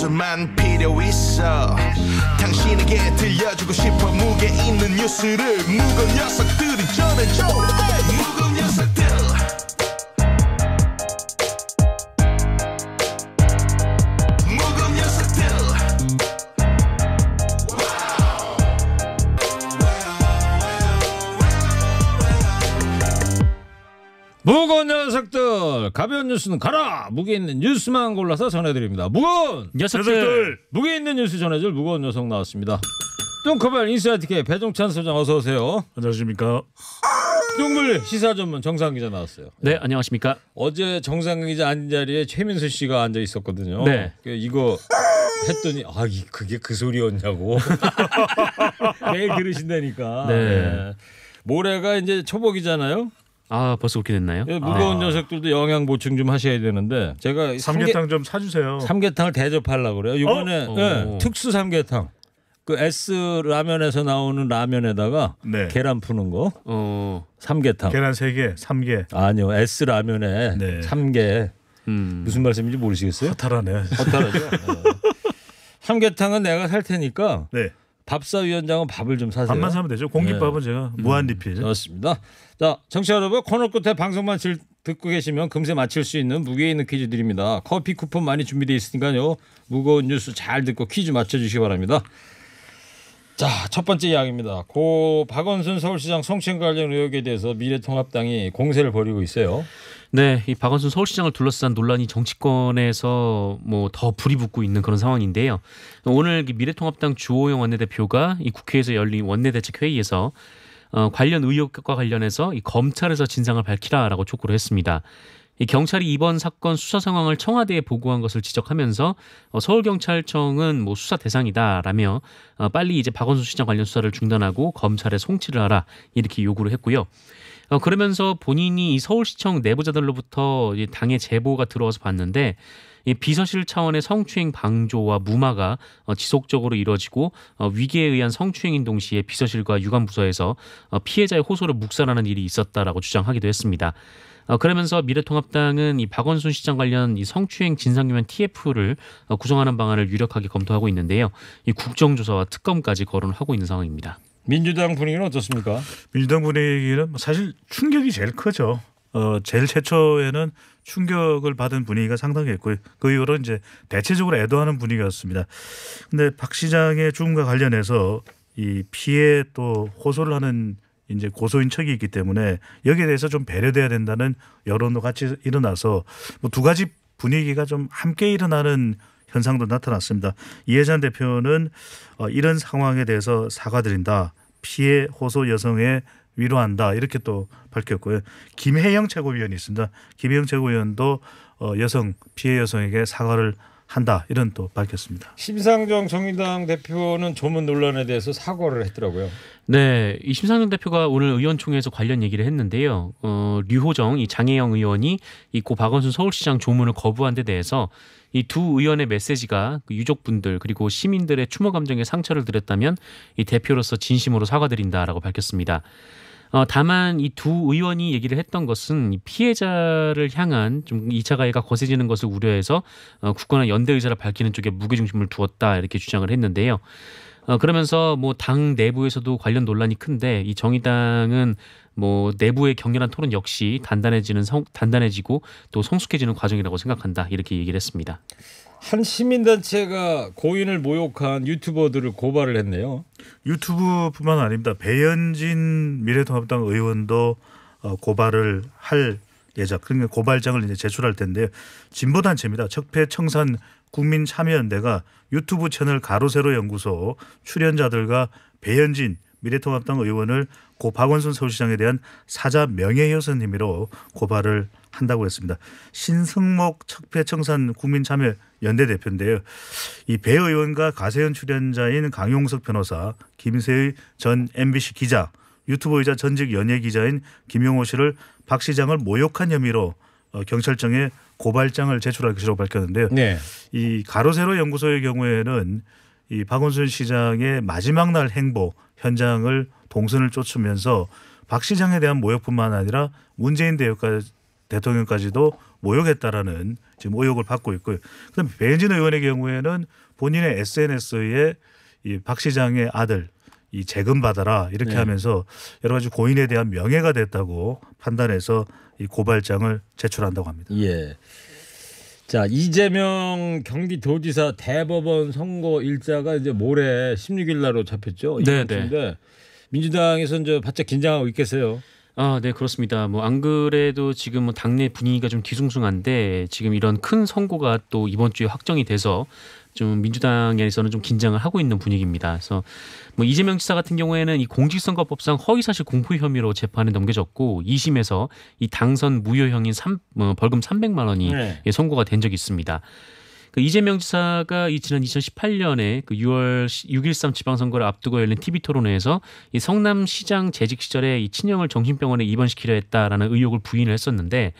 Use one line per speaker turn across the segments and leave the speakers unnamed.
곳에서만 필요 있어. 당신에게 들려주고 싶어. 무게 있는 뉴스를 무거운 녀석들이 전해줘. 무거운 녀석들. 무거운 녀석들.
무거운 녀석들, 가벼운 뉴스는 가라. 무게 있는 뉴스만 골라서 전해드립니다. 무거운
녀석들.
무게 있는 뉴스 전해줄 무거운 녀석 나왔습니다. 뚱커벨 인사이트K 배종찬 소장 어서 오세요.
안녕하십니까.
뚱물 시사 전문 정상 기자 나왔어요.
네, 안녕하십니까.
어제 정상 기자 앉은 자리에 최민수 씨가 앉아 있었거든요.
네.
이거 했더니 그게 그 소리였냐고. 매일 들으신다니까.
네.
모레가 이제 초복이잖아요.
벌써 그렇게 됐나요?
무거운 녀석들도 영양 보충 좀 하셔야 되는데 제가
삼계탕 좀 사주세요.
삼계탕을 대접하려고 그래요. 이번에 특수 삼계탕. 그 S 라면에서 나오는 라면에다가
네.
계란 푸는 거. 삼계탕.
계란 3개, 3개.
아니요. S 라면에
네.
3개. 무슨 말씀인지 모르시겠어요?
허탈하네.
허탈하죠. 삼계탕은 내가 살 테니까
네.
밥사위원장은 밥을 좀 사세요.
밥만 사면 되죠. 공깃밥은 제가 무한 리필.
그렇습니다. 자, 청취자 여러분, 코너 끝에 방송만 듣고 계시면 금세 맞힐 수 있는 무게 있는 퀴즈 드립니다. 커피 쿠폰 많이 준비되어 있으니까요. 무거운 뉴스 잘 듣고 퀴즈 맞춰주시기 바랍니다. 자, 첫 번째 이야기입니다. 고 박원순 서울시장 성추행 관련 의혹에 대해서 미래통합당이 공세를 벌이고 있어요.
네, 이 박원순 서울시장을 둘러싼 논란이 정치권에서 뭐 더 불이 붙고 있는 그런 상황인데요. 오늘 미래통합당 주호영 원내대표가 이 국회에서 열린 원내대책회의에서 관련 의혹과 관련해서 이 검찰에서 진상을 밝히라라고 촉구를 했습니다. 이 경찰이 이번 사건 수사 상황을 청와대에 보고한 것을 지적하면서 서울경찰청은 뭐 수사 대상이다라며 빨리 이제 박원순 시장 관련 수사를 중단하고 검찰에 송치를 하라 이렇게 요구를 했고요. 그러면서 본인이 이 서울시청 내부자들로부터 당의 제보가 들어와서 봤는데 이 비서실 차원의 성추행 방조와 무마가 지속적으로 이뤄지고 위계에 의한 성추행인 동시에 비서실과 유관부서에서 피해자의 호소를 묵살하는 일이 있었다라고 주장하기도 했습니다. 그러면서 미래통합당은 이 박원순 시장 관련 이 성추행 진상규명 TF를 구성하는 방안을 유력하게 검토하고 있는데요. 이 국정조사와 특검까지 거론하고 있는 상황입니다.
민주당 분위기는 어떻습니까?
민주당 분위기는 사실 충격이 제일 크죠. 제일 최초에는 충격을 받은 분위기가 상당했고요. 그 이후로 이제 대체적으로 애도하는 분위기였습니다. 근데 박 시장의 죽음과 관련해서 이 피해 또 호소를 하는 이제 고소인 척이 있기 때문에 여기에 대해서 좀 배려돼야 된다는 여론도 같이 일어나서 뭐 두 가지 분위기가 좀 함께 일어나는 현상도 나타났습니다. 이해찬 대표는 이런 상황에 대해서 사과드린다. 피해 호소 여성에 위로한다. 이렇게 또 밝혔고요. 김혜영 최고위원이 있습니다. 김혜영 최고위원도 여성 피해 여성에게 사과를 한다. 이런 또 밝혔습니다.
심상정 정의당 대표는 조문 논란에 대해서 사과를 했더라고요.
네, 이 심상정 대표가 오늘 의원총회에서 관련 얘기를 했는데요. 류호정 이 장혜영 의원이 이 고 박원순 서울시장 조문을 거부한 데 대해서 이 두 의원의 메시지가 그 유족분들 그리고 시민들의 추모 감정에 상처를 드렸다면 이 대표로서 진심으로 사과드린다라고 밝혔습니다. 다만 이 두 의원이 얘기를 했던 것은 이 피해자를 향한 좀 2차 가해가 거세지는 것을 우려해서 굳건한 연대 의사를 밝히는 쪽에 무게중심을 두었다 이렇게 주장을 했는데요. 그러면서 뭐 당 내부에서도 관련 논란이 큰데 이 정의당은 뭐 내부의 격렬한 토론 역시 단단해지고 또 성숙해지는 과정이라고 생각한다 이렇게 얘기를 했습니다.
한 시민단체가 고인을 모욕한 유튜버들을 고발을 했네요.
유튜브뿐만 아닙니다. 배현진 미래통합당 의원도 고발을 할 예정. 그러니까 고발장을 이제 제출할 텐데요. 진보단체입니다. 적폐청산 국민참여연대가 유튜브 채널 가로세로 연구소 출연자들과 배현진 미래통합당 의원을 고 박원순 서울시장에 대한 사자 명예훼손 혐의로 고발을 한다고 했습니다. 신승목 적폐청산 국민참여연대 대표인데요. 이 배 의원과 가세현 출연자인 강용석 변호사, 김세의 전 MBC 기자, 유튜버이자 전직 연예기자인 김용호 씨를 박 시장을 모욕한 혐의로 경찰청에 고발장을 제출할 것이라고 밝혔는데요.
네.
이 가로세로 연구소의 경우에는 이 박원순 시장의 마지막 날 행보 현장을 동선을 쫓으면서 박 시장에 대한 모욕뿐만 아니라 문재인 대표까지 대통령까지도 모욕했다라는 지금 의혹을 받고 있고요. 그다음에 배현진 의원의 경우에는 본인의 SNS에 이 박 시장의 아들 이 재금 받아라 이렇게 하면서 여러 가지 고인에 대한 명예가 됐다고 판단해서 이 고발장을 제출한다고 합니다.
예. 자, 이재명 경기도지사 대법원 선고 일자가 이제 모레 16일 날로 잡혔죠.
네,
이번 민주당에서는 이제 바짝 긴장하고 있겠어요.
아, 네, 그렇습니다. 뭐 안 그래도 지금 뭐 당내 분위기가 좀 뒤숭숭한데 지금 이런 큰 선고가 또 이번 주에 확정이 돼서 좀 민주당에서는 좀 긴장을 하고 있는 분위기입니다. 그래서 뭐 이재명 지사 같은 경우에는 이 공직선거법상 허위사실 공표 혐의로 재판에 넘겨졌고 2심에서 이 당선 무효형인 벌금 300만 원이 선고가 된 적이 있습니다. 그 이재명 지사가 이 지난 2018년에 그 6월 6.13 지방선거를 앞두고 열린 TV 토론회에서 이 성남시장 재직 시절에 이 친형을 정신병원에 입원시키려 했다라는 의혹을 부인을 했었는데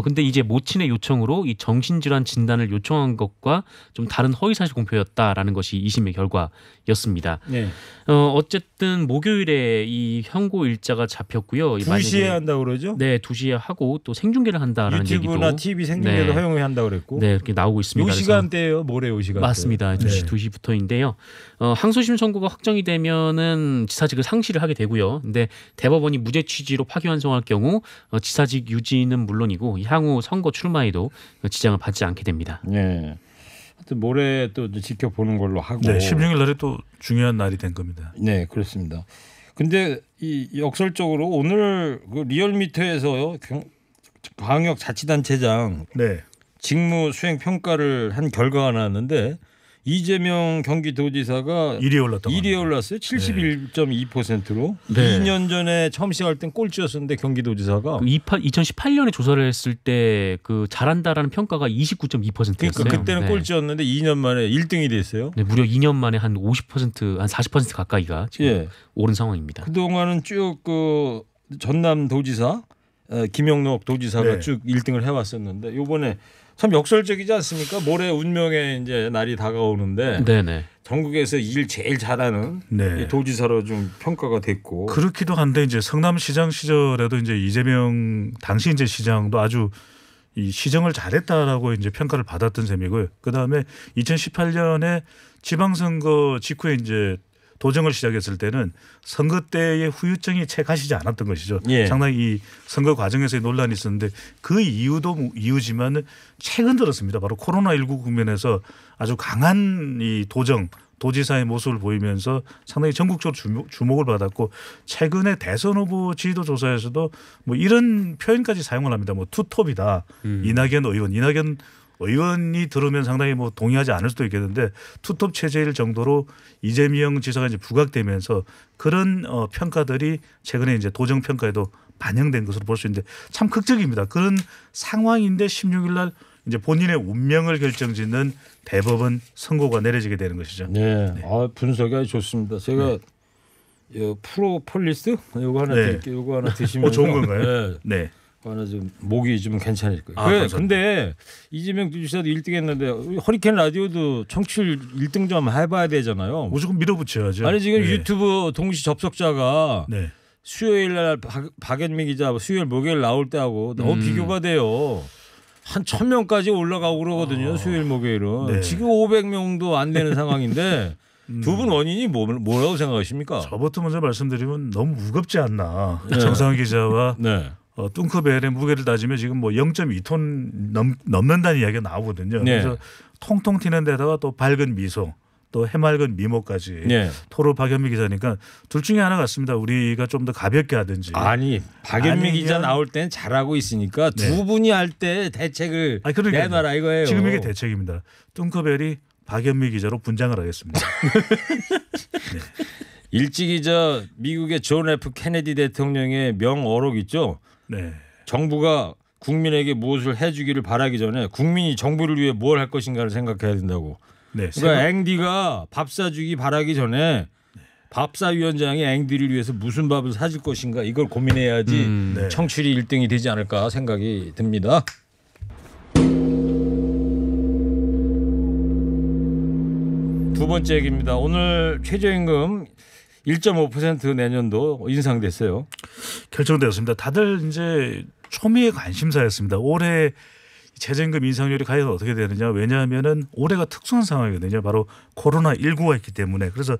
근데 이제 모친의 요청으로 이 정신질환 진단을 요청한 것과 좀 다른 허위사실 공표였다라는 것이 2심의 결과였습니다.
네.
어쨌든 목요일에 이 현고 일자가 잡혔고요.
2시에 한다고 그러죠?
네, 2시에 하고 또 생중계를 한다라는
유튜브나
얘기도
TV 생중계도 허용을 한다고 그랬고.
네, 이렇게 나오고 있습니다.
요 시간대예요. 모레 요 시간대.
맞습니다. 2시부터인데요. 항소심 선고가 확정이 되면은 지사직을 상실을 하게 되고요. 근데 대법원이 무죄 취지로 파기환송할 경우 지사직 유지는 물론이고 향후 선거 출마에도 지장을 받지 않게 됩니다.
네. 하여튼 모레 또 지켜보는 걸로 하고.
네, 16일 날에 또 중요한 날이 된 겁니다.
네, 그렇습니다. 근데 이 역설적으로 오늘 그 리얼미터에서 광역자치단체장 직무 수행 평가를 한 결과가 나왔는데 이재명 경기도지사가 1위에 올랐어요. 71.2%로.
네.
2년 전에 처음 시작할 땐 꼴찌였었는데 경기도지사가
2018년에 조사를 했을 때 그 잘한다라는 평가가 29.2%였어요.
그러니까 그때는 꼴찌였는데 2년 만에 1등이 됐어요.
네, 무려 2년 만에 한 50%, 한 40% 가까이가 지금 오른 상황입니다.
그동안은 쭉 그 전남도지사 김영록 도지사가 쭉 1등을 해왔었는데 이번에 참 역설적이지 않습니까? 모레 운명의 이제 날이 다가오는데 전국에서 일 제일 잘하는 도지사로 좀 평가가 됐고
그렇기도 한데 이제 성남시장 시절에도 이제 이재명 당시 이제 시장도 아주 이 시정을 잘했다라고 이제 평가를 받았던 셈이고요. 그 다음에 2018년에 지방선거 직후에 이제 도정을 시작했을 때는 선거 때의 후유증이 채 가시지 않았던 것이죠. 상당히 이 선거 과정에서의 논란이 있었는데 그 이유도 이유지만 최근 들었습니다. 바로 코로나19 국면에서 아주 강한 이 도지사의 모습을 보이면서 상당히 전국적으로 주목을 받았고 최근에 대선 후보 지지도 조사에서도 뭐 이런 표현까지 사용을 합니다. 뭐 투톱이다. 이낙연 의원이 들으면 상당히 뭐 동의하지 않을 수도 있겠는데 투톱 체제일 정도로 이재명 지사가 이제 부각되면서 그런 평가들이 최근에 이제 도정 평가에도 반영된 것으로 볼 수 있는데 참 극적입니다. 그런 상황인데 16일 날 이제 본인의 운명을 결정짓는 대법원 선고가 내려지게 되는 것이죠.
네. 아, 분석이 아주 좋습니다. 제가 프로폴리스 이거 하나 드릴게요. 이거 하나 드시면
좋은 건가요?
네. 하나 좀 목이 좀 괜찮을 거예요. 근데 이재명 지사도 1등했는데 허리케인 라디오도 청취율 1등 좀 해봐야 되잖아요.
무조건 밀어붙여야죠.
아니 지금 유튜브 동시 접속자가 수요일 날 박연미 기자 수요일 목요일 나올 때하고 너무 비교가 돼요. 한 1,000명까지 올라가고 그러거든요. 수요일 목요일은. 지금 500명도 안 되는 상황인데 두 분 원인이 뭐라고 생각하십니까?
저부터 먼저 말씀드리면 너무 무겁지 않나. 정상훈 기자와 뚱크벨의 무게를 따지면 지금 뭐 0.2톤 넘는다는 이야기가 나오거든요. 그래서 통통 튀는 데다가 또 밝은 미소 또 해맑은 미모까지 토로 박연미 기자니까 둘 중에 하나 같습니다. 우리가 좀 더 가볍게 하든지.
아니 박연미 기자 나올 때는 잘하고 있으니까 두 분이 할 때 대책을 내놔라 이거예요.
지금 이게 대책입니다. 뚱크벨이 박연미 기자로 분장을 하겠습니다.
일찍이 미국의 존 F 케네디 대통령의 명어록 있죠. 정부가 국민에게 무엇을 해주기를 바라기 전에 국민이 정부를 위해 뭘 할 것인가를 생각해야 된다고. 그러니까 앵디가 밥 사주기 바라기 전에 밥사위원장이 앵디를 위해서 무슨 밥을 사줄 것인가 이걸 고민해야지 청취율이 1등이 되지 않을까 생각이 듭니다. 두 번째 얘기입니다. 오늘 최저임금 1.5% 내년도 인상됐어요.
결정되었습니다. 다들 이제 초미의 관심사였습니다. 올해 최저임금 인상률이 과연 어떻게 되느냐. 왜냐하면은 올해가 특수한 상황이거든요. 바로 코로나19가 있기 때문에. 그래서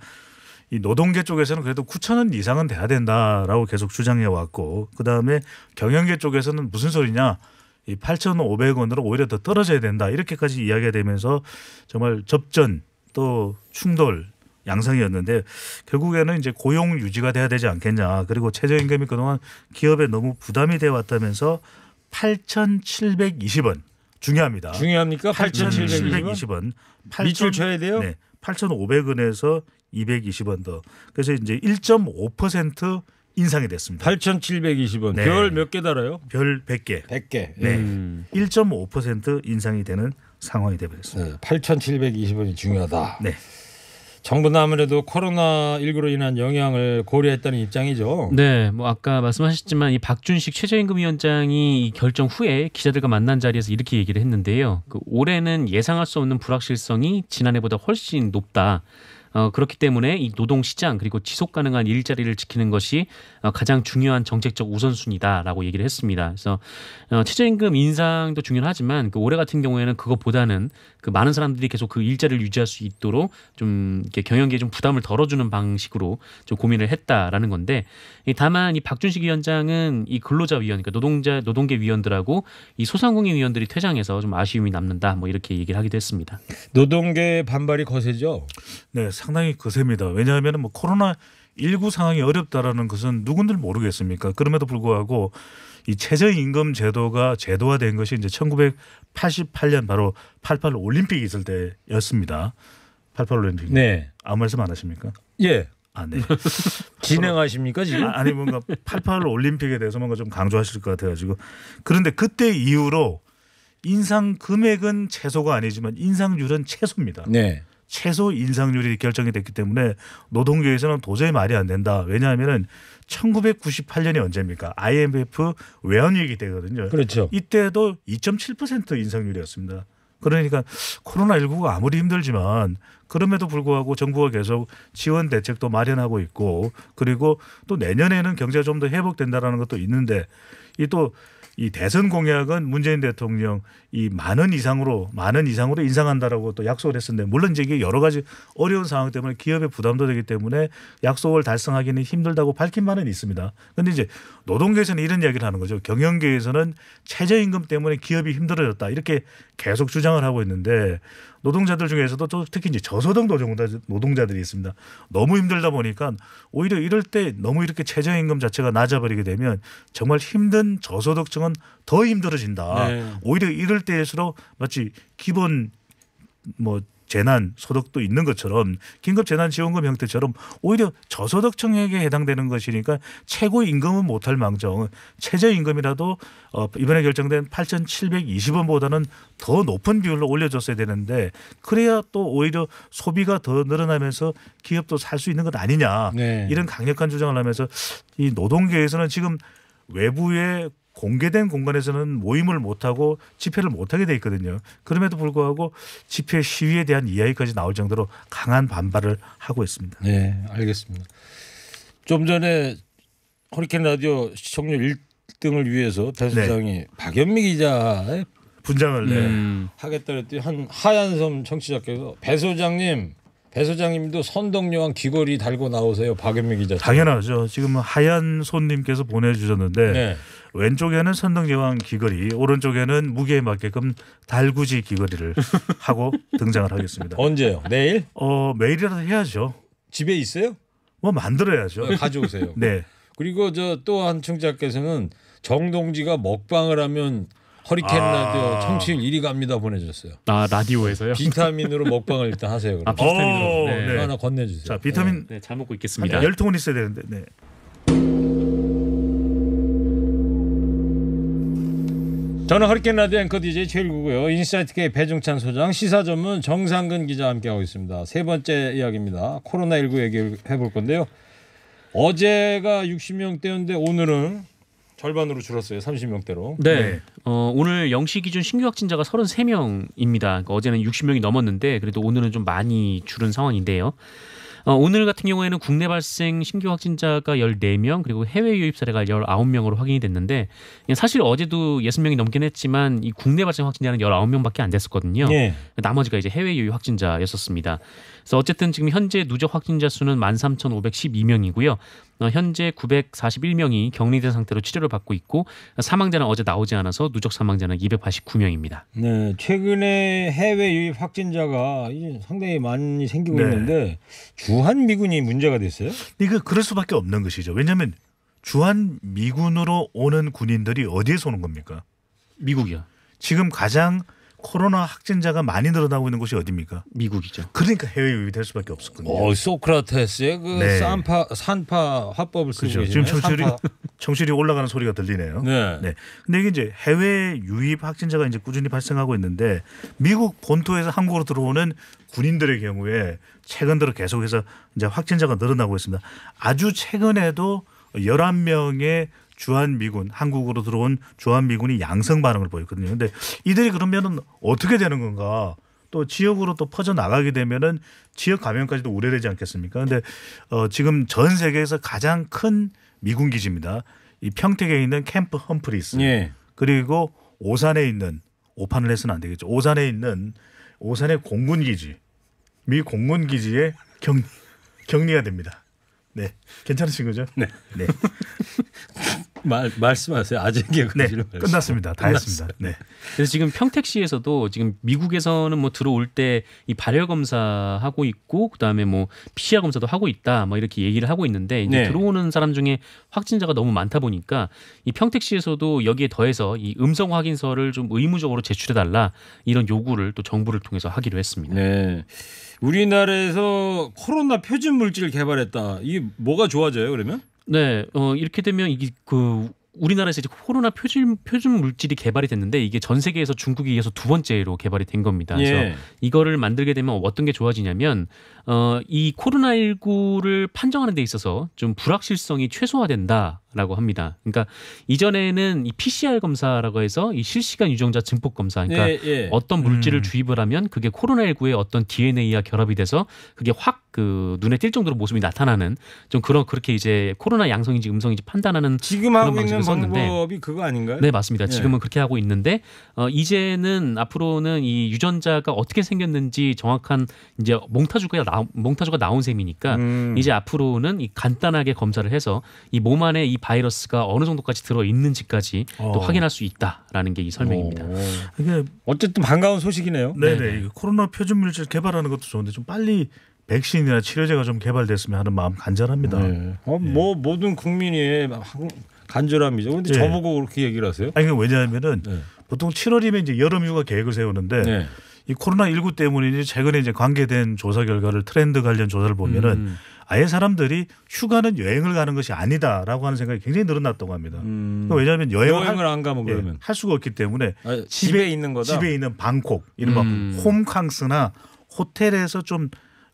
이 노동계 쪽에서는 그래도 9천 원 이상은 돼야 된다라고 계속 주장해 왔고, 그다음에 경영계 쪽에서는 무슨 소리냐. 이 8,500원으로 오히려 더 떨어져야 된다. 이렇게까지 이야기가 되면서 정말 접전 또 충돌 양상이었는데, 결국에는 이제 고용 유지가 돼야 되지 않겠냐. 그리고 최저임금이 그동안 기업에 너무 부담이 되어 왔다면서 8,720원. 중요합니다.
중요합니까? 8,720원. 밑줄 쳐야 돼요?
네. 8,500원에서 220원 더. 그래서 이제 1.5% 인상이 됐습니다.
8,720원.
네.
별 몇 개 달아요?
별 100개.
100개.
네. 1.5% 인상이 되는 상황이 되버렸습니다.
8,720원이 중요하다.
네.
정부는 아무래도 코로나19로 인한 영향을 고려했다는 입장이죠.
네, 뭐 아까 말씀하셨지만 이 박준식 최저임금위원장이 이 결정 후에 기자들과 만난 자리에서 이렇게 얘기를 했는데요. 올해는 예상할 수 없는 불확실성이 지난해보다 훨씬 높다. 그렇기 때문에 이 노동 시장 그리고 지속 가능한 일자리를 지키는 것이 가장 중요한 정책적 우선순위다라고 얘기를 했습니다. 그래서 최저임금 인상도 중요하지만 그 올해 같은 경우에는 그것보다는 그 많은 사람들이 계속 그 일자리를 유지할 수 있도록 좀 이렇게 경영계에 좀 부담을 덜어주는 방식으로 좀 고민을 했다라는 건데, 다만 이 박준식 위원장은 이 근로자위원, 그러니까 노동계 위원들하고 이 소상공인 위원들이 퇴장해서 좀 아쉬움이 남는다, 뭐 이렇게 얘기를 하기도 했습니다.
노동계 반발이 거세죠.
네, 상당히 거셉니다. 왜냐하면 뭐 코로나19 상황이 어렵다라는 것은 누군들 모르겠습니까? 그럼에도 불구하고 이 최저임금 제도화된 것이 이제 1988년 바로 88 올림픽이 있을 때였습니다. 88 올림픽.
네.
아무 말씀 안 하십니까?
예.
아, 네.
진행하십니까 지금?
아니 뭔가 88 올림픽에 대해서 뭔가 좀 강조하실 것 같아가지고. 그런데 그때 이후로 인상 금액은 최소가 아니지만 인상률은 최소입니다.
네.
최소 인상률이 결정이 됐기 때문에 노동계에서는 도저히 말이 안 된다. 왜냐하면은 1998년이 언제입니까? IMF 외환위기 때거든요.
그렇죠.
이때도 2.7% 인상률이었습니다. 그러니까 코로나19가 아무리 힘들지만 그럼에도 불구하고 정부가 계속 지원 대책도 마련하고 있고, 그리고 또 내년에는 경제가 좀 더 회복된다라는 것도 있는데, 이 대선 공약은 문재인 대통령 이 만 원 이상으로 인상한다라고 또 약속을 했었는데, 물론 이제 이게 여러 가지 어려운 상황 때문에 기업의 부담도 되기 때문에 약속을 달성하기는 힘들다고 밝힌 바는 있습니다. 그런데 이제 노동계에서는 이런 이야기를 하는 거죠. 경영계에서는 최저임금 때문에 기업이 힘들어졌다 이렇게 계속 주장을 하고 있는데, 노동자들 중에서도 또 특히 이제 저소득 노동자들이 있습니다. 너무 힘들다 보니까 오히려 이럴 때 너무 이렇게 최저임금 자체가 낮아버리게 되면 정말 힘든 저소득층은 더 힘들어진다.
네.
오히려 이럴 때일수록 마치 기본 재난 소득도 있는 것처럼 긴급 재난 지원금 형태처럼 오히려 저소득층에게 해당되는 것이니까 최고 임금은 못할 망정 최저임금이라도 이번에 결정된 8,720원보다는 더 높은 비율로 올려줬어야 되는데, 그래야 또 오히려 소비가 더 늘어나면서 기업도 살 수 있는 것 아니냐.
네.
이런 강력한 주장을 하면서 이 노동계에서는 지금 외부의 공개된 공간에서는 모임을 못하고 집회를 못하게 돼 있거든요. 그럼에도 불구하고 집회 시위에 대한 이야기까지 나올 정도로 강한 반발을 하고 있습니다.
네, 알겠습니다. 좀 전에 허리케인 라디오 시청률 1등을 위해서 배 소장이 박연미 기자의
분장을
하겠다 그랬더니 한 하얀섬 청취자께서 배 소장님도 선덕여왕 귀걸이 달고 나오세요. 박연미 기자.
당연하죠. 지금 하얀 손님께서 보내주셨는데
네.
왼쪽에는 선덕여왕 귀걸이, 오른쪽에는 무게에 맞게끔 달구지 귀걸이를 하고 등장을 하겠습니다.
언제요? 내일?
매일이라도 해야죠.
집에 있어요?
뭐 만들어야죠.
가져오세요.
네.
그리고 또 한 청취자께서는 정동지가 먹방을 하면 허리케인 라디오 청취율 1위 갑니다 보내줬어요.
아, 라디오에서요?
비타민으로 먹방을 일단 하세요. 그럼.
비타민으로.
네.
하나 건네주세요.
자, 비타민
네, 잘 먹고 있겠습니다.
10통은 있어야 되는데. 네.
저는 허리케인 라디오 앵커 DJ 최일구고요. 인사이트K 배종찬 소장, 시사전문 정상근 기자와 함께하고 있습니다. 세 번째 이야기입니다. 코로나19 얘기를 해볼 건데요. 어제가 60명대였는데 오늘은 절반으로 줄었어요. 30명대로.
네. 오늘 0시 기준 신규 확진자가 33명입니다. 그러니까 어제는 60명이 넘었는데 그래도 오늘은 좀 많이 줄은 상황인데요. 오늘 같은 경우에는 국내 발생 신규 확진자가 14명 그리고 해외 유입 사례가 19명으로 확인이 됐는데 사실 어제도 60명이 넘긴 했지만 이 국내 발생 확진자는 19명밖에 안 됐었거든요.
예.
나머지가 이제 해외 유입 확진자였었습니다. 그래서 어쨌든 지금 현재 누적 확진자 수는 13,512명이고요. 현재 941명이 격리된 상태로 치료를 받고 있고 사망자는 어제 나오지 않아서 누적 사망자는 289명입니다.
네, 최근에 해외 유입 확진자가 이제 상당히 많이 생기고
네.
있는데 주한 미군이 문제가 됐어요?
이거 그럴 수밖에 없는 것이죠. 왜냐하면 주한 미군으로 오는 군인들이 어디에서 오는 겁니까?
미국이요.
지금 가장 코로나 확진자가 많이 늘어나고 있는 곳이 어디입니까?
미국이죠.
그러니까 해외 유입이 될 수밖에 없었거든요.
소크라테스의 그
네.
산파 화법을 쓰고
그렇죠.
계시네요.
지금
산파.
청실이 올라가는 소리가 들리네요.
네.
네. 근데 이게 이제 해외 유입 확진자가 이제 꾸준히 발생하고 있는데 미국 본토에서 한국으로 들어오는 군인들의 경우에 최근 들어 계속해서 이제 확진자가 늘어나고 있습니다. 아주 최근에도 11명의 주한미군 한국으로 들어온 주한미군이 양성 반응을 보였거든요. 그런데 이들이 그러면은 어떻게 되는 건가? 또 지역으로 또 퍼져 나가게 되면은 지역 감염까지도 우려되지 않겠습니까? 그런데 지금 전 세계에서 가장 큰 미군 기지입니다. 이 평택에 있는 캠프 험프리스
예.
그리고 오산에 있는 오판을 해서는 안 되겠죠. 오산에 있는 오산의 공군기지 미 공군기지에 격리가 됩니다. 네, 괜찮으신 거죠?
네.
네.
말씀하세요. 아재개
네, 끝났습니다. 다 했습니다. 네.
그래서 지금 평택시에서도 지금 미국에서는 뭐 들어올 때 이 발열 검사하고 있고 그다음에 뭐 PCR 검사도 하고 있다 뭐 이렇게 얘기를 하고 있는데 이제
네.
들어오는 사람 중에 확진자가 너무 많다 보니까 이 평택시에서도 여기에 더해서 이 음성 확인서를 좀 의무적으로 제출해 달라 이런 요구를 또 정부를 통해서 하기로 했습니다.
네. 우리나라에서 코로나 표준 물질 개발했다. 이게 뭐가 좋아져요, 그러면?
네, 이렇게 되면 이게 우리나라에서 이제 코로나 표준 물질이 개발이 됐는데 이게 전 세계에서 중국에 의해서 두 번째로 개발이 된 겁니다. 그래서
예.
이거를 만들게 되면 어떤 게 좋아지냐면 이 코로나19를 판정하는 데 있어서 좀 불확실성이 최소화된다라고 합니다. 그러니까 이전에는 이 PCR 검사라고 해서 이 실시간 유전자 증폭 검사, 그러니까
예.
어떤 물질을 주입을 하면 그게 코로나19의 어떤 DNA와 결합이 돼서 그게 확 그 눈에 띌 정도로 모습이 나타나는 좀 그렇게 이제 코로나 양성인지 음성인지 판단하는
지금
그런
하고 있는
방식을 썼는데
방법이 그거 아닌가요?
네, 맞습니다.
예.
지금은 그렇게 하고 있는데 이제는 앞으로는 이 유전자가 어떻게 생겼는지 정확한 이제 몽타주가 나온 셈이니까 이제 앞으로는 이 간단하게 검사를 해서 이 몸 안에 이 바이러스가 어느 정도까지 들어 있는지까지 또 확인할 수 있다라는 게 이 설명입니다.
이게
어쨌든 반가운 소식이네요.
네네. 코로나 표준 물질 개발하는 것도 좋은데 좀 빨리 백신이나 치료제가 좀 개발됐으면 하는 마음 간절합니다.
네. 뭐 모든 국민의 간절함이죠. 그런데
네.
저보고 그렇게 얘기를 하세요?
아니 왜냐하면은
네.
보통 7월이면 이제 여름 휴가 계획을 세우는데
네.
이 코로나19 때문에 최근에 이제 관계된 조사 결과를 트렌드 관련 조사를 보면은 아예 사람들이 휴가는 여행을 가는 것이 아니다라고 하는 생각이 굉장히 늘어났다고 합니다. 왜냐하면 여행을
안 가면 그러면
할 수가 없기 때문에
집에 있는 거다.
집에 있는 방콕 이른바 홈캉스나 호텔에서 좀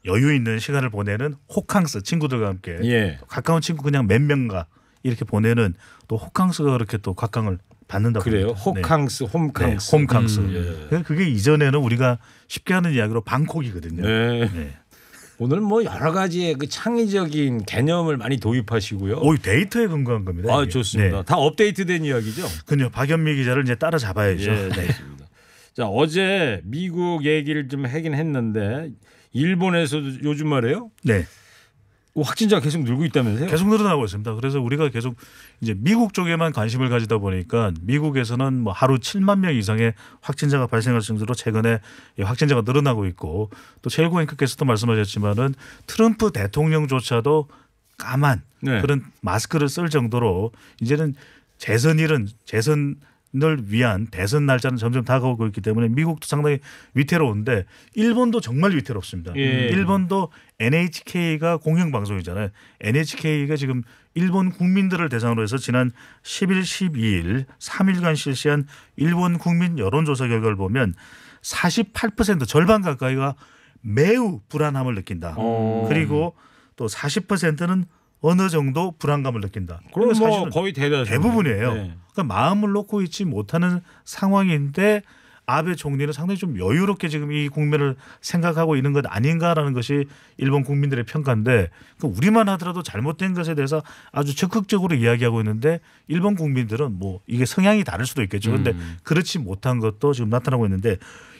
여유 있는 시간을 보내는 호캉스 친구들과 함께
예.
가까운 친구 그냥 몇 명가 이렇게 보내는 또 호캉스가 그렇게 또 각광을 받는다고
그래요.
합니다.
호캉스,
네.
홈캉스.
네, 홈캉스. 그게 이전에는 우리가 쉽게 하는 이야기로 방콕이거든요.
네.
네.
오늘 뭐 여러 가지의 그 창의적인 개념을 많이 도입하시고요.
오, 데이터에 근거한 겁니다.
아,
이게.
좋습니다.
네.
다 업데이트된 이야기죠.
그럼요. 박연미 기자를 이제 따라잡아야죠.
예,
네.
좋습니다. 자, 어제 미국 얘기를 좀 하긴 했는데 일본에서도 요즘 말이에요.
네.
확진자가 계속 늘고 있다면서요?
계속 늘어나고 있습니다. 그래서 우리가 계속 이제 미국 쪽에만 관심을 가지다 보니까 미국에서는 뭐 하루 7만 명 이상의 확진자가 발생할 정도로 최근에 확진자가 늘어나고 있고 또 최일구 앵커께서도 말씀하셨지만은 트럼프 대통령조차도 까만
네.
그런 마스크를 쓸 정도로 이제는 재선을 위한 대선 날짜는 점점 다가오고 있기 때문에 미국도 상당히 위태로운데 일본도 정말 위태롭습니다.
예.
일본도 NHK가 공영방송이잖아요. NHK가 지금 일본 국민들을 대상으로 해서 지난 10일, 12일 3일간 실시한 일본 국민 여론조사 결과를 보면 48% 절반 가까이가 매우 불안함을 느낀다. 그리고 또 40%는 어느 정도 불안감을 느낀다.
그럼 뭐
사실은
거의
대부분이에요.
네.
그러니까 마음을 놓고 있지 못하는 상황인데 아베 총리는 상당히 좀 여유롭게 지금 이 국면을 생각하고 있는 것 아닌가라는 것이 일본 국민들의 평가인데 우리만 하더라도 잘못된 것에 대해서 아주 적극적으로 이야기하고 있는데 일본 국민들은 뭐 이게 성향이 다를 수도 있겠죠. 그런데 그렇지 못한 것도 지금 나타나고 있는데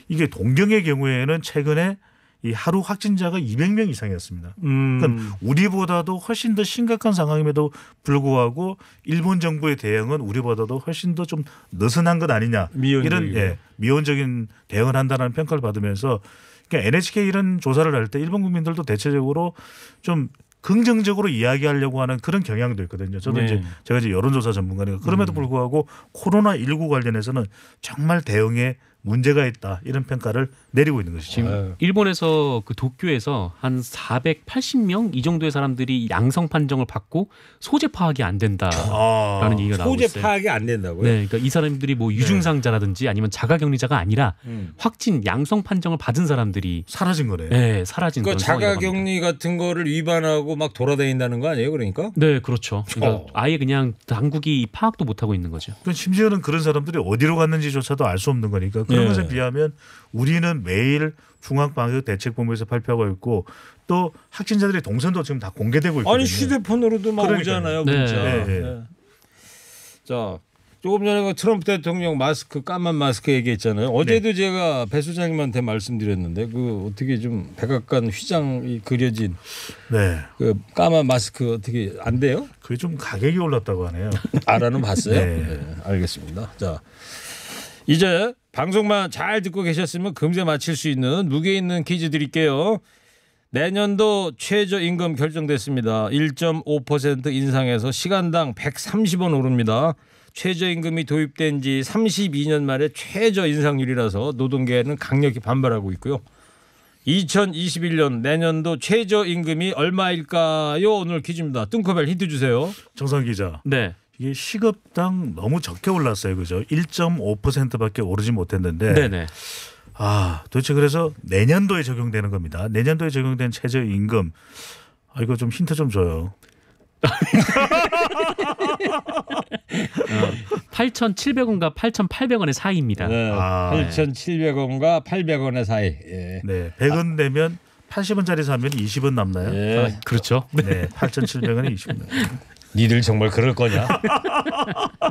이게 동경의 경우에는 최근에 이 하루 확진자가 200명 이상이었습니다. 그러니까 우리보다도 훨씬 더 심각한 상황임에도 불구하고 일본 정부의 대응은 우리보다도 훨씬 더 좀 느슨한 것 아니냐.
미온적이고.
이런 미온적인 대응을 한다는 평가를 받으면서 그러니까 NHK 이런 조사를 할 때 일본 국민들도 대체적으로 좀 긍정적으로 이야기하려고 하는 그런 경향도 있거든요. 저도
네.
이제 제가 이제 여론조사 전문가니까 그럼에도 불구하고 코로나19 관련해서는 정말 대응에 문제가 있다 이런 평가를 내리고 있는 것이죠.
지금 일본에서 그 도쿄에서 한 480명 이 정도의 사람들이 양성 판정을 받고 소재 파악이 안 된다라는 얘기가 나오고
소재
있어요.
파악이 안 된다고요?
네, 그러니까 이 사람들이 뭐 유증상자라든지 아니면 자가격리자가 아니라 확진 양성 판정을 받은 사람들이
사라진 거네요.
네, 사라진
그
그런 상황이라고 합니다.
자가격리 같은 거를 위반하고 막 돌아다닌다는 거 아니에요? 그러니까?
네, 그렇죠. 그러니까 아예 그냥 당국이 파악도 못 하고 있는 거죠.
그러니까 심지어는 그런 사람들이 어디로 갔는지조차도 알 수 없는 거니까 그런
네.
것에 비하면 우리는 매일 중앙방역대책본부에서 발표하고 있고 또 확진자들의 동선도 지금 다 공개되고 있거든요.
아니 휴대폰으로도 막
그러니까요.
오잖아요
네.
문자.
네, 네.
네. 자 조금 전에 그 트럼프 대통령 마스크 까만 마스크 얘기했잖아요. 어제도 제가 배 소장님한테 말씀드렸는데 그 어떻게 좀 백악관 휘장이 그려진
네,
그 까만 마스크 어떻게 안 돼요?
그게 좀 가격이 올랐다고 하네요.
알아는 봤어요.
네.
네, 알겠습니다. 자 이제 방송만 잘 듣고 계셨으면 금세 맞힐 수 있는 무게 있는 퀴즈 드릴게요. 내년도 최저임금 결정됐습니다. 1.5% 인상해서 시간당 130원 오릅니다. 최저임금이 도입된 지 32년 만에 최저 인상률이라서 노동계는 강력히 반발하고 있고요. 2021년 내년도 최저임금이 얼마일까요? 오늘 퀴즈입니다. 뚱커벨 힌트 주세요.
정상 기자.
네.
이게 시급당 너무 적게 올랐어요. 그죠? 1.5%밖에 오르지 못했는데
네네.
도대체 그래서 내년도에 적용되는 겁니다. 내년도에 적용된 최저임금. 이거 좀 힌트 좀 줘요.
8,700원과 8,800원의 사이입니다.
네,
아,
8,700원과 800원의 사이. 예.
네, 100원 내면 80원짜리 사면 20원 남나요?
예.
그렇죠.
네, 8,700원에 20원.
니들 정말 그럴 거냐?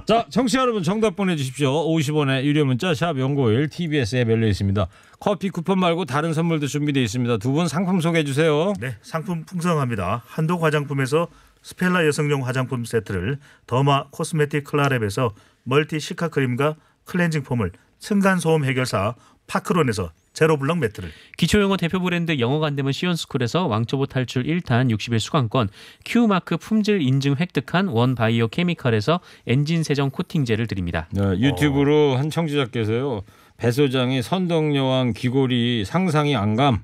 자, 청취자 여러분 정답 보내주십시오. 50원의 유료 문자 샵 연구일 TBS 앱 열려 있습니다. 커피 쿠폰 말고 다른 선물도 준비되어 있습니다. 두 분 상품 소개해 주세요.
네, 상품 풍성합니다. 한독 화장품에서 스펠라 여성용 화장품 세트를, 더마 코스메틱 클라랩에서 멀티 시카 크림과 클렌징 폼을, 층간 소음 해결사 파크론에서 제로블럭 매트를,
기초영어 대표 브랜드 영어가 안 되면 시온스쿨에서 왕초보 탈출 1탄 60일 수강권, Q마크 품질 인증 획득한 원바이오 케미칼에서 엔진 세정 코팅제를 드립니다.
네, 유튜브로 한 청취자께서요. 배 소장이 선덕여왕 귀걸이 상상이 안 감.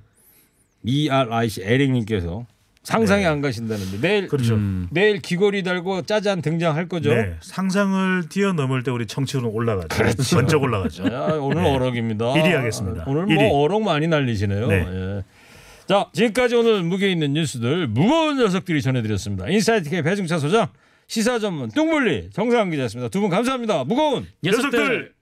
ERIC 에릭님께서 상상이 안 가신다는데 내일
그렇죠.
내일 귀걸이 달고 짜잔 등장할 거죠.
네, 상상을 뛰어넘을 때 우리 청취율은 올라가죠. 번쩍 올라가죠.
자, 오늘
네.
어록입니다.
1위 하겠습니다.
오늘
1위.
뭐 어록 많이 날리시네요.
네.
예. 자, 지금까지 오늘 무게 있는 뉴스들 무거운 녀석들이 전해드렸습니다. 인사이트K 배중찬 소장, 시사 전문 뚱물리 정상환 기자였습니다. 두 분 감사합니다. 무거운
녀석들!